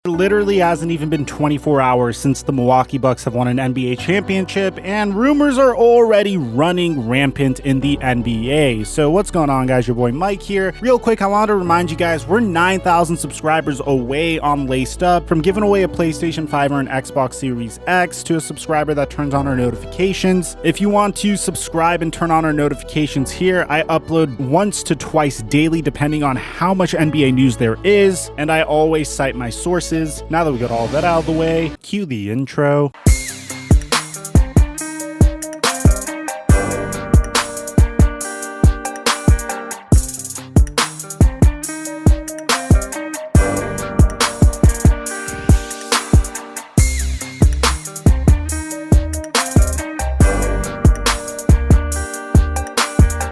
It literally hasn't even been 24 hours since the Milwaukee Bucks have won an NBA championship, and rumors are already running rampant in the NBA. So what's going on, guys? Your boy Mike here. Real quick, I wanted to remind you guys, we're 9,000 subscribers away on Laced Up from giving away a PlayStation 5 or an Xbox Series X to a subscriber that turns on our notifications. If you want to subscribe and turn on our notifications here, I upload once to twice daily depending on how much NBA news there is, and I always cite my sources. Now that we got all that out of the way, cue the intro.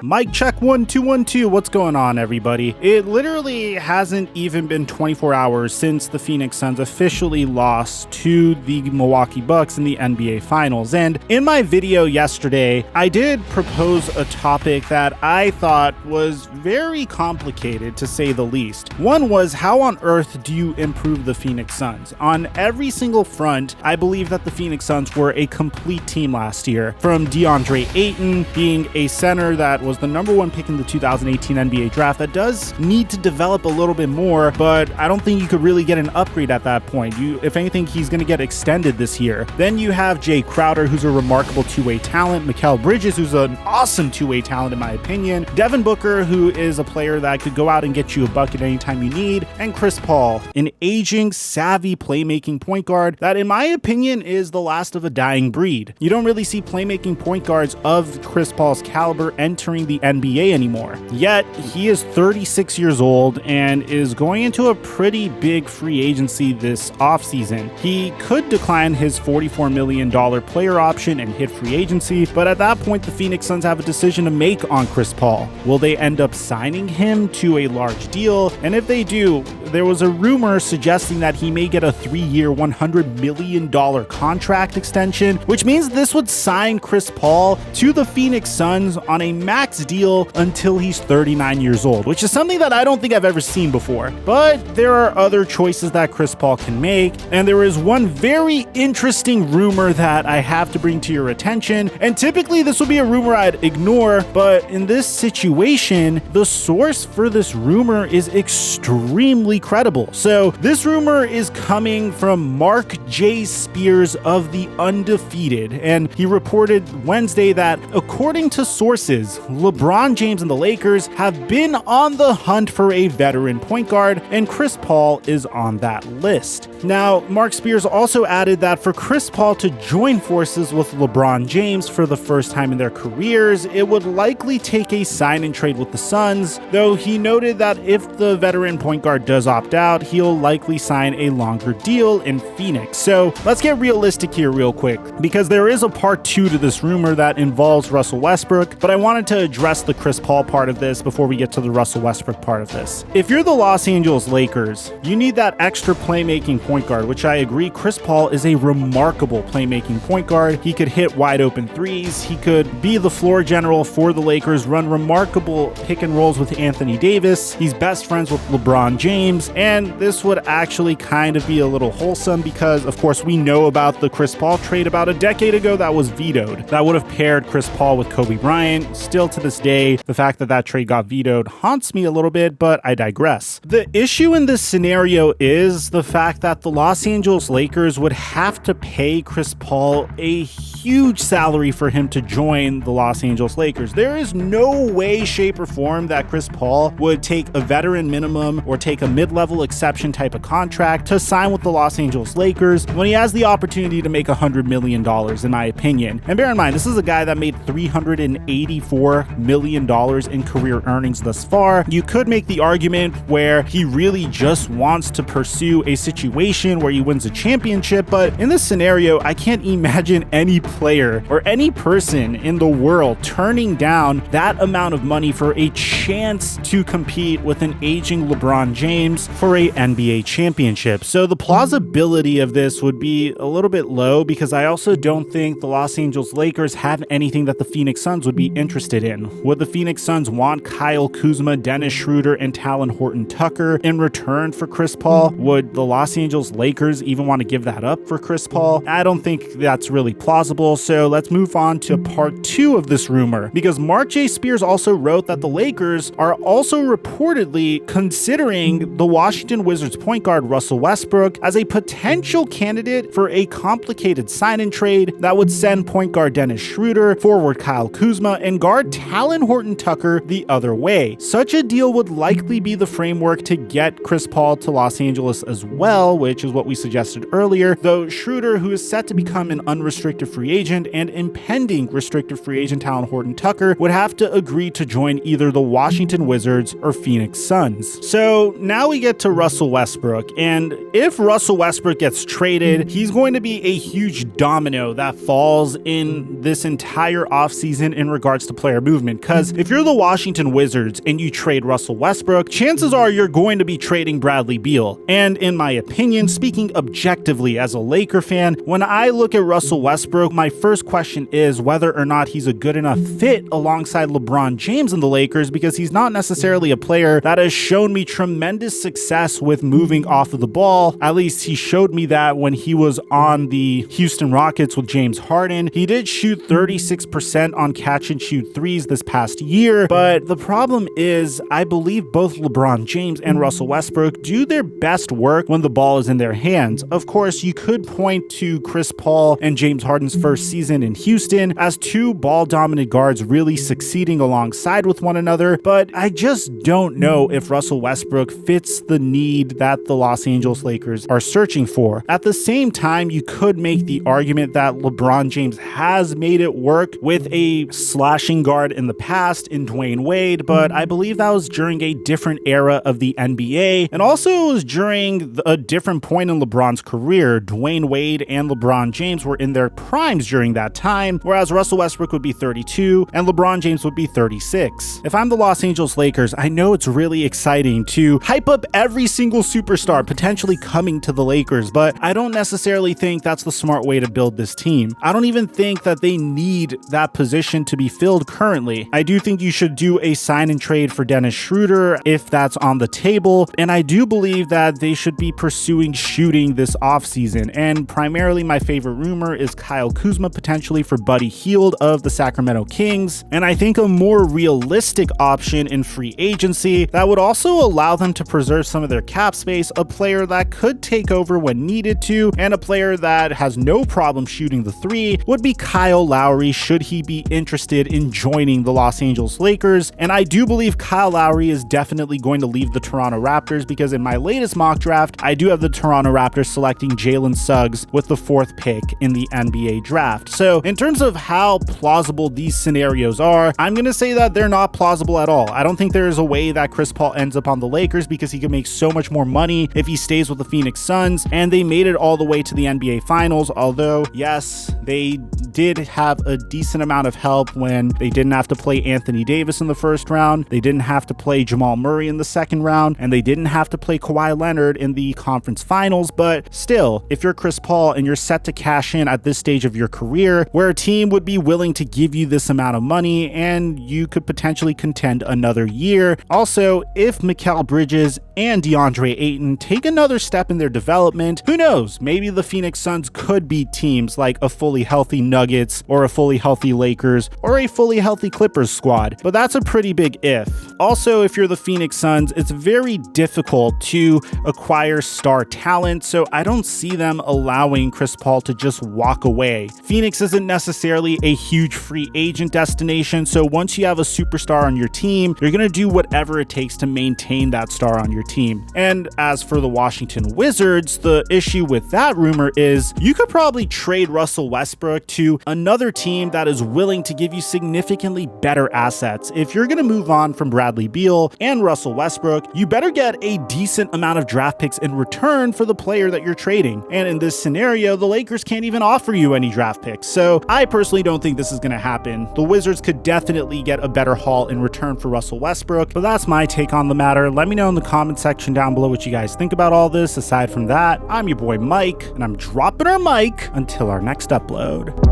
Mic check 1 2 1 2. What's going on, everybody? It literally hasn't even been 24 hours since the Phoenix Suns officially lost to the Milwaukee Bucks in the NBA Finals. And in my video yesterday, I did propose a topic that I thought was very complicated, to say the least. One was, how on earth do you improve the Phoenix Suns? On every single front, I believe that the Phoenix Suns were a complete team last year. From DeAndre Ayton being a center that was the number one pick in the 2018 NBA draft that does need to develop a little bit more, but I don't think you could really get an upgrade at that point. If anything, he's going to get extended this year. Then you have Jay Crowder, who's a remarkable two-way talent, Mikal Bridges, who's an awesome two-way talent in my opinion, Devin Booker, who is a player that could go out and get you a bucket anytime you need, and Chris Paul, an aging, savvy playmaking point guard that in my opinion is the last of a dying breed. You don't really see playmaking point guards of Chris Paul's caliber entering the NBA anymore. Yet he is 36 years old and is going into a pretty big free agency this offseason. He could decline his $44 million player option and hit free agency, but at that point the Phoenix Suns have a decision to make on Chris Paul. Will they end up signing him to a large deal? And if they do, there was a rumor suggesting that he may get a 3-year, $100 million contract extension, which means this would sign Chris Paul to the Phoenix Suns on a max deal until he's 39 years old, which is something that I don't think I've ever seen before. But there are other choices that Chris Paul can make, and there is one very interesting rumor that I have to bring to your attention, and typically this would be a rumor I'd ignore, but in this situation, the source for this rumor is extremely credible. So this rumor is coming from Mark J. Spears of The Undefeated, and he reported Wednesday that according to sources, LeBron James and the Lakers have been on the hunt for a veteran point guard, and Chris Paul is on that list. Now, Mark Spears also added that for Chris Paul to join forces with LeBron James for the first time in their careers, it would likely take a sign and trade with the Suns, though he noted that if the veteran point guard does opt out, he'll likely sign a longer deal in Phoenix. So let's get realistic here real quick, because there is a part 2 to this rumor that involves Russell Westbrook, but I wanted to address the Chris Paul part of this before we get to the Russell Westbrook part of this. If you're the Los Angeles Lakers, you need that extra playmaking point guard, which I agree Chris Paul is a remarkable playmaking point guard. He could hit wide open threes. He could be the floor general for the Lakers, run remarkable pick and rolls with Anthony Davis. He's best friends with LeBron James, and this would actually kind of be a little wholesome because, of course, we know about the Chris Paul trade about a decade ago that was vetoed. That would have paired Chris Paul with Kobe Bryant. Still to this day, the fact that trade got vetoed haunts me a little bit, but I digress. The issue in this scenario is the fact that the Los Angeles Lakers would have to pay Chris Paul a huge salary for him to join the Los Angeles Lakers. There is no way, shape, or form that Chris Paul would take a veteran minimum or take a mid-level exception type of contract to sign with the Los Angeles Lakers when he has the opportunity to make $100 million, in my opinion. And bear in mind, this is a guy that made $384 million in career earnings thus far. You could make the argument where he really just wants to pursue a situation where he wins a championship, but in this scenario, I can't imagine any player or any person in the world turning down that amount of money for a chance to compete with an aging LeBron James teams for a NBA championship. So the plausibility of this would be a little bit low because I also don't think the Los Angeles Lakers have anything that the Phoenix Suns would be interested in. Would the Phoenix Suns want Kyle Kuzma, Dennis Schroeder, and Talon Horton-Tucker in return for Chris Paul? Would the Los Angeles Lakers even want to give that up for Chris Paul? I don't think that's really plausible, so let's move on to part 2 of this rumor, because Mark J. Spears also wrote that the Lakers are also reportedly considering the Washington Wizards point guard Russell Westbrook as a potential candidate for a complicated sign-in trade that would send point guard Dennis Schroeder, forward Kyle Kuzma, and guard Talon Horton-Tucker the other way. Such a deal would likely be the framework to get Chris Paul to Los Angeles as well, which is what we suggested earlier, though Schroeder, who is set to become an unrestricted free agent, and impending restricted free agent Talon Horton-Tucker would have to agree to join either the Washington Wizards or Phoenix Suns. So now we get to Russell Westbrook, and if Russell Westbrook gets traded, he's going to be a huge domino that falls in this entire offseason in regards to player movement, because if you're the Washington Wizards and you trade Russell Westbrook, chances are you're going to be trading Bradley Beal. And in my opinion, speaking objectively as a Laker fan, when I look at Russell Westbrook, my first question is whether or not he's a good enough fit alongside LeBron James in the Lakers, because he's not necessarily a player that has shown me tremendous success with moving off of the ball. At least he showed me that when he was on the Houston Rockets with James Harden. He did shoot 36% on catch and shoot threes this past year, but the problem is I believe both LeBron James and Russell Westbrook do their best work when the ball is in their hands. Of course, you could point to Chris Paul and James Harden's first season in Houston as two ball-dominant guards really succeeding alongside with one another, but I just don't know if Russell Westbrook fits the need that the Los Angeles Lakers are searching for. At the same time, you could make the argument that LeBron James has made it work with a slashing guard in the past in Dwayne Wade, but I believe that was during a different era of the NBA, and also it was during a different point in LeBron's career. Dwayne Wade and LeBron James were in their primes during that time, whereas Russell Westbrook would be 32 and LeBron James would be 36. If I'm the Los Angeles Lakers, I know it's really exciting to hype up every single superstar potentially coming to the Lakers, but I don't necessarily think that's the smart way to build this team. I don't even think that they need that position to be filled currently. I do think you should do a sign and trade for Dennis Schroeder if that's on the table, and I do believe that they should be pursuing shooting this offseason, and primarily my favorite rumor is Kyle Kuzma potentially for Buddy Hield of the Sacramento Kings, and I think a more realistic option in free agency that would also allow them to preserve some of their cap space, a player that could take over when needed to, and a player that has no problem shooting the three would be Kyle Lowry should he be interested in joining the Los Angeles Lakers. And I do believe Kyle Lowry is definitely going to leave the Toronto Raptors, because in my latest mock draft, I do have the Toronto Raptors selecting Jalen Suggs with the 4th pick in the NBA draft. So in terms of how plausible these scenarios are, I'm going to say that they're not plausible at all. I don't think there is a way that Chris Paul ends up on the Lakers, because he can make so much more money if he stays with the Phoenix Suns, and they made it all the way to the NBA Finals, although yes, they did have a decent amount of help when they didn't have to play Anthony Davis in the first round, they didn't have to play Jamal Murray in the second round, and they didn't have to play Kawhi Leonard in the conference finals. But still, if you're Chris Paul and you're set to cash in at this stage of your career, where a team would be willing to give you this amount of money and you could potentially contend another year. Also, if Mikal Bridges and DeAndre Ayton take another step in their development, who knows, maybe the Phoenix Suns could beat teams like a fully healthy Nuggets or a fully healthy Lakers or a fully healthy Clippers squad, but that's a pretty big if. Also, if you're the Phoenix Suns, it's very difficult to acquire star talent, so I don't see them allowing Chris Paul to just walk away. Phoenix isn't necessarily a huge free agent destination, so once you have a superstar on your team, you're going to do whatever it takes to maintain that star on your team. And as for the Washington Wizards, the issue with that rumor is you could probably trade Russell Westbrook to another team that is willing to give you significantly better assets. If you're going to move on from Bradley Beal and Russell Westbrook, you better get a decent amount of draft picks in return for the player that you're trading. And in this scenario, the Lakers can't even offer you any draft picks. So I personally don't think this is going to happen. The Wizards could definitely get a better haul in return for Russell Westbrook, but that's my take on the matter. Let me know in the comments comment section down below what you guys think about all this. Aside from that, I'm your boy Mike, and I'm dropping our mic until our next upload.